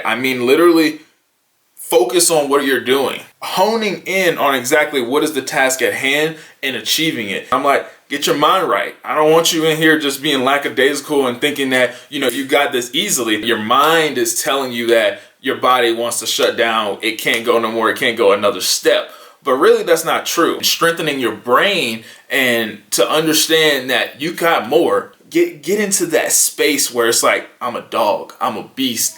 I mean literally focus on what you're doing, honing in on exactly what is the task at hand and achieving it. I'm like, get your mind right. I don't want you in here just being lackadaisical and thinking that, you got this easily. Your mind is telling you that your body wants to shut down. It can't go no more. It can't go another step. But really, that's not true. Strengthening your brain and to understand that you got more, get into that space where it's like, I'm a dog, I'm a beast.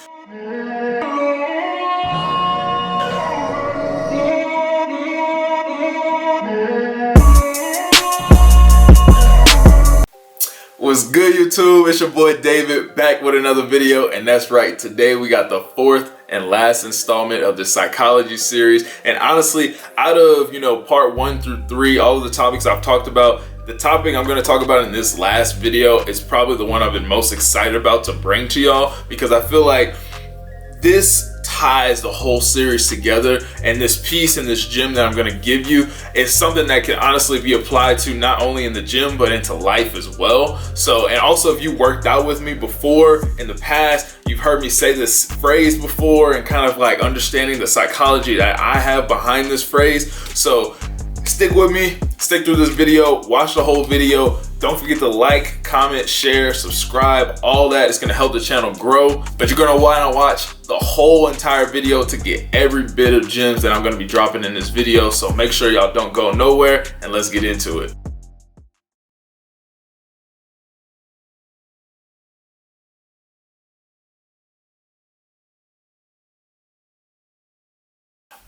What's good, YouTube? It's your boy David back with another video, and that's right, today we got the fourth and last installment of the psychology series. And honestly, out of part 1 through 3, all of the topics I've talked about, the topic I'm going to talk about in this last video is probably the one I've been most excited about to bring to y'all, because I feel like this ties the whole series together, and this piece in this gym that I'm going to give you is something that can honestly be applied to not only in the gym but into life as well. So, and also if you worked out with me before in the past, you've heard me say this phrase before and kind of like understanding the psychology that I have behind this phrase. So stick with me, stick through this video, watch the whole video. Don't forget to like, comment, share, subscribe, all that. It's gonna help the channel grow. But you're gonna wanna watch the whole entire video to get every bit of gems that I'm gonna be dropping in this video. So make sure y'all don't go nowhere, and let's get into it.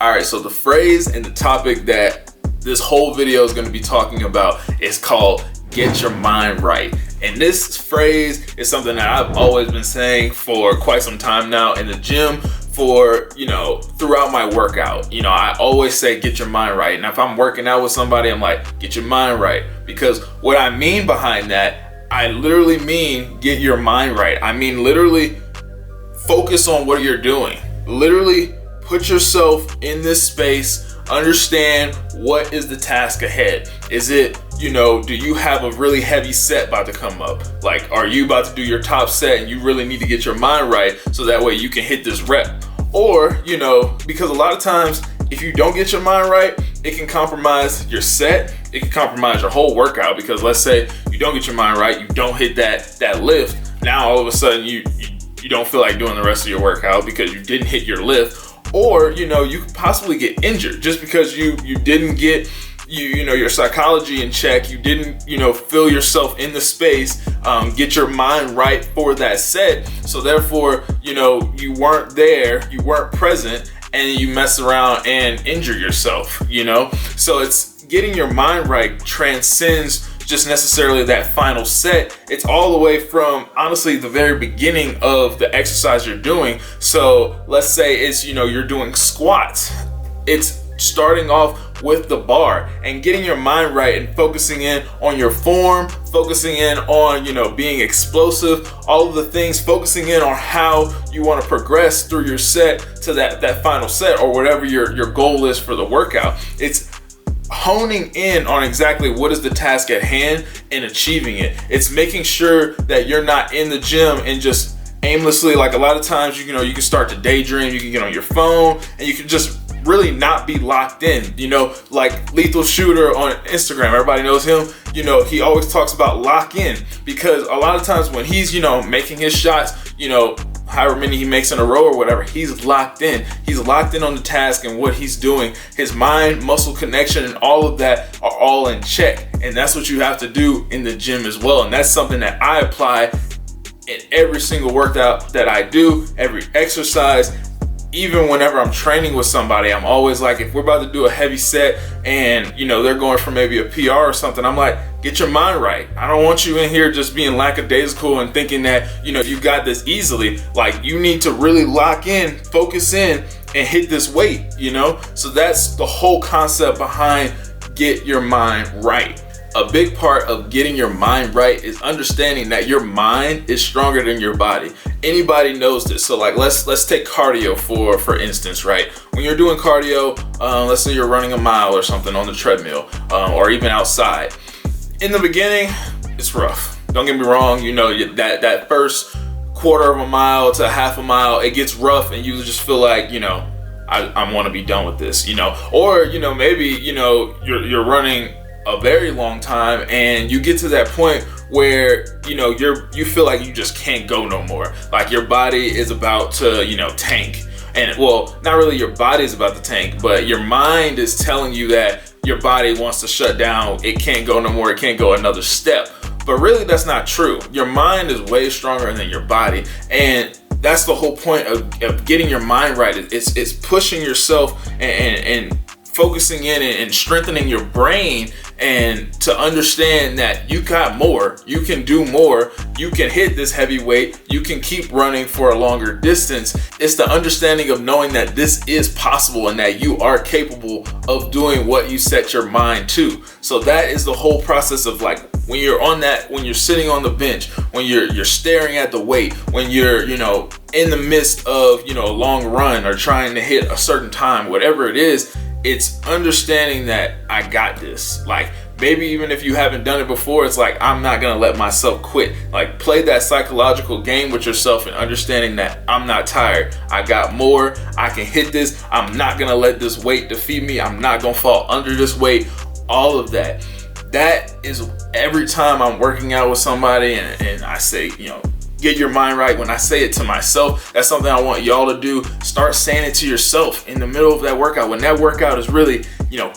All right, so the phrase and the topic that this whole video is gonna be talking about is called get your mind right. And this phrase is something that I've always been saying for quite some time now in the gym, for throughout my workout. I always say get your mind right. And if I'm working out with somebody, I'm like, get your mind right. Because what I mean behind that, I literally mean get your mind right. I mean literally focus on what you're doing. Literally put yourself in this space. Understand what is the task ahead. Is it, do you have a really heavy set about to come up? Like, are you about to do your top set and you really need to get your mind right so that way you can hit this rep? Or, because a lot of times if you don't get your mind right, it can compromise your set. It can compromise your whole workout, because let's say you don't get your mind right, you don't hit that lift. Now all of a sudden you don't feel like doing the rest of your workout because you didn't hit your lift. Or, you could possibly get injured just because you didn't get, your psychology in check. You didn't, feel yourself in the space, get your mind right for that set. So therefore, you weren't there, you weren't present, and you mess around and injure yourself, So it's getting your mind right transcends just necessarily that final set. It's all the way from honestly the very beginning of the exercise you're doing. So let's say it's you're doing squats. It's starting off with the bar and getting your mind right and focusing in on your form, focusing in on being explosive, all of the things, focusing in on how you want to progress through your set to that final set, or whatever your goal is for the workout. It's honing in on exactly what is the task at hand and achieving it. It's making sure that you're not in the gym and just aimlessly, like a lot of times you can start to daydream, you can get on your phone and you can just really not be locked in. Like Lethal Shooter on Instagram, everybody knows him. He always talks about lock in, because a lot of times when he's making his shots, however many he makes in a row or whatever, he's locked in. He's locked in on the task and what he's doing. His mind, muscle connection, and all of that are all in check. And that's what you have to do in the gym as well. And that's something that I apply in every single workout that I do, every exercise. Even whenever I'm training with somebody, I'm always like, if we're about to do a heavy set and they're going for maybe a PR or something, I'm like, get your mind right. I don't want you in here just being lackadaisical and thinking that you got this easily. Like, you need to really lock in, focus in, and hit this weight. So that's the whole concept behind get your mind right. A big part of getting your mind right is understanding that your mind is stronger than your body. Anybody knows this. So like let's take cardio for instance, right? When you're doing cardio, let's say you're running a mile or something on the treadmill, or even outside. In the beginning, it's rough. Don't get me wrong, that first quarter of a mile to half a mile, it gets rough and you just feel like, I want to be done with this, or, maybe, you're running a very long time and you get to that point where, you feel like you just can't go no more. Like your body is about to, tank. And well, not really your body is about to tank, but your mind is telling you that your body wants to shut down. It can't go no more. It can't go another step. But really, that's not true. Your mind is way stronger than your body. And that's the whole point of getting your mind right. It's pushing yourself and focusing in and strengthening your brain, and to understand that you got more, you can do more, you can hit this heavy weight, you can keep running for a longer distance. It's the understanding of knowing that this is possible and that you are capable of doing what you set your mind to. So that is the whole process of like when you're sitting on the bench, when you're staring at the weight, when you're, in the midst of, a long run or trying to hit a certain time, whatever it is. It's understanding that I got this. Like maybe even if you haven't done it before, it's like, I'm not gonna let myself quit. Like play that psychological game with yourself and understanding that I'm not tired. I got more, I can hit this. I'm not gonna let this weight defeat me. I'm not gonna fall under this weight. All of that. That is every time I'm working out with somebody and I say, get your mind right. When I say it to myself, that's something I want y'all to do. Start saying it to yourself in the middle of that workout. When that workout is really,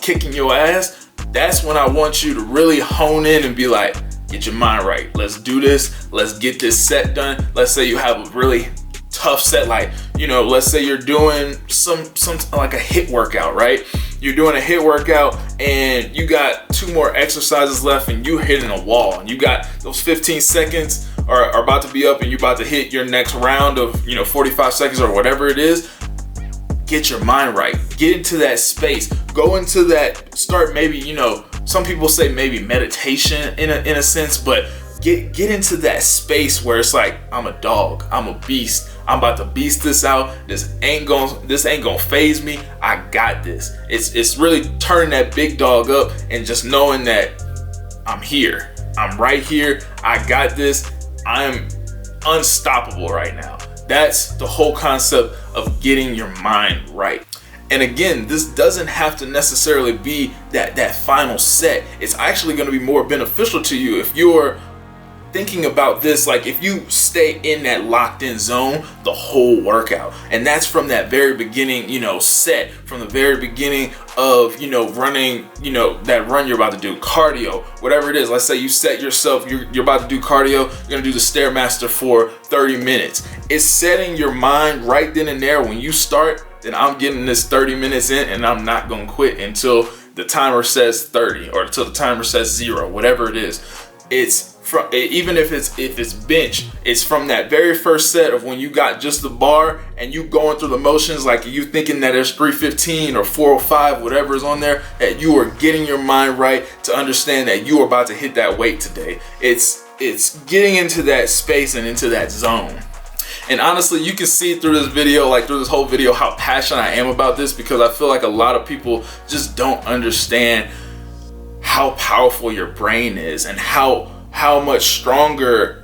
kicking your ass, that's when I want you to really hone in and be like, get your mind right. Let's do this. Let's get this set done. Let's say you have a really tough set, like, let's say you're doing some like a HIIT workout, right? You're doing a HIIT workout and you got 2 more exercises left and you hitting a wall and you got those 15 seconds are about to be up and you're about to hit your next round of 45 seconds or whatever it is. Get your mind right. Get into that space. Go into that, start maybe, some people say maybe meditation in a sense, but get into that space where it's like, I'm a dog, I'm a beast, I'm about to beast this out. This ain't gonna phase me. I got this. It's really turning that big dog up and just knowing that I'm here. I'm right here. I got this. I'm unstoppable right now. That's the whole concept of getting your mind right. And again, this doesn't have to necessarily be that final set. It's actually going to be more beneficial to you if you're thinking about this, like if you stay in that locked in zone the whole workout. And that's from that very beginning, set, from the very beginning of, running, that run you're about to do, cardio, whatever it is. Let's say you set yourself, you're about to do cardio, you're going to do the Stairmaster for 30 minutes. It's setting your mind right then and there. When you start, then I'm getting this 30 minutes in and I'm not going to quit until the timer says 30 or until the timer says 0, whatever it is. It's from, even if it's bench, it's from that very first set of when you got just the bar and you going through the motions, like you thinking that there's 315 or 405, whatever is on there, that you are getting your mind right to understand that you are about to hit that weight today. It's getting into that space and into that zone. And honestly, you can see through this video, like through this whole video, how passionate I am about this, because I feel like a lot of people just don't understand how powerful your brain is and how much stronger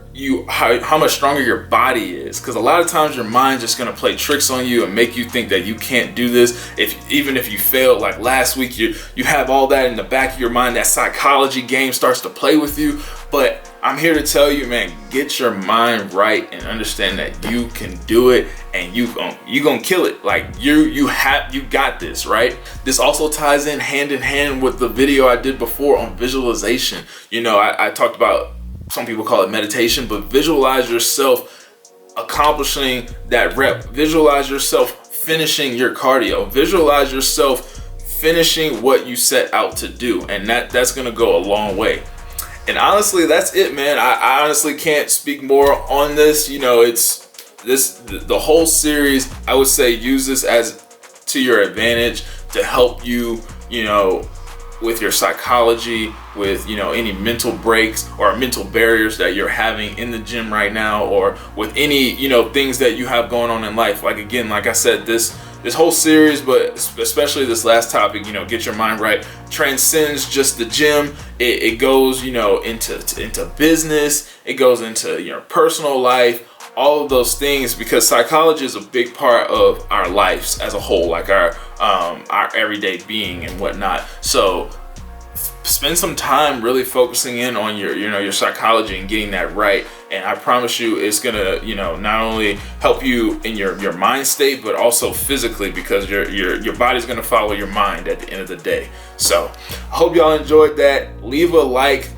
how much stronger your body is. Because a lot of times your mind's just gonna play tricks on you and make you think that you can't do this. Even if you failed like last week, you have all that in the back of your mind. That psychology game starts to play with you. But I'm here to tell you, man, get your mind right and understand that you can do it and you gonna kill it. Like you got this, right? This also ties in hand with the video I did before on visualization. I talked about, some people call it meditation, but visualize yourself accomplishing that rep. Visualize yourself finishing your cardio. Visualize yourself finishing what you set out to do, and that's gonna go a long way. And honestly, that's it, man. I honestly can't speak more on this. The whole series, I would say use this as to your advantage to help you, with your psychology, with, any mental breaks or mental barriers that you're having in the gym right now, or with any, things that you have going on in life. Like, again, like I said, this whole series, but especially this last topic, get your mind right, transcends just the gym. It goes, into business. It goes into your personal life, all of those things, because psychology is a big part of our lives as a whole, like our everyday being and whatnot. So spend some time really focusing in on your psychology and getting that right. And I promise you, it's gonna, not only help you in your mind state, but also physically, because your body's gonna follow your mind at the end of the day. So I hope y'all enjoyed that. Leave a like,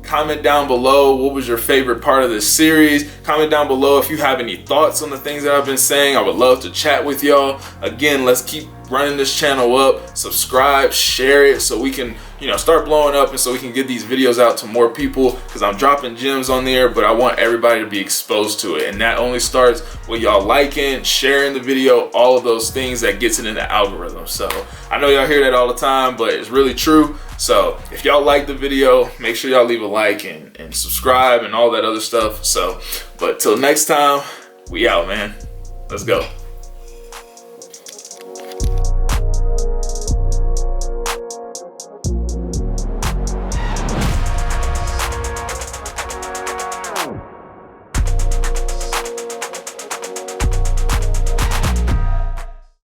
comment down below what was your favorite part of this series. Comment down below if you have any thoughts on the things that I've been saying. I would love to chat with y'all. Again, let's keep running this channel up. Subscribe, share it, so we can start blowing up, and so we can get these videos out to more people, because I'm dropping gems on there, but I want everybody to be exposed to it. And that only starts with y'all liking, sharing the video, all of those things that gets it in the algorithm. So I know y'all hear that all the time, but it's really true. So if y'all like the video, make sure y'all leave a like and subscribe and all that other stuff. So, but till next time, we out, man. Let's go.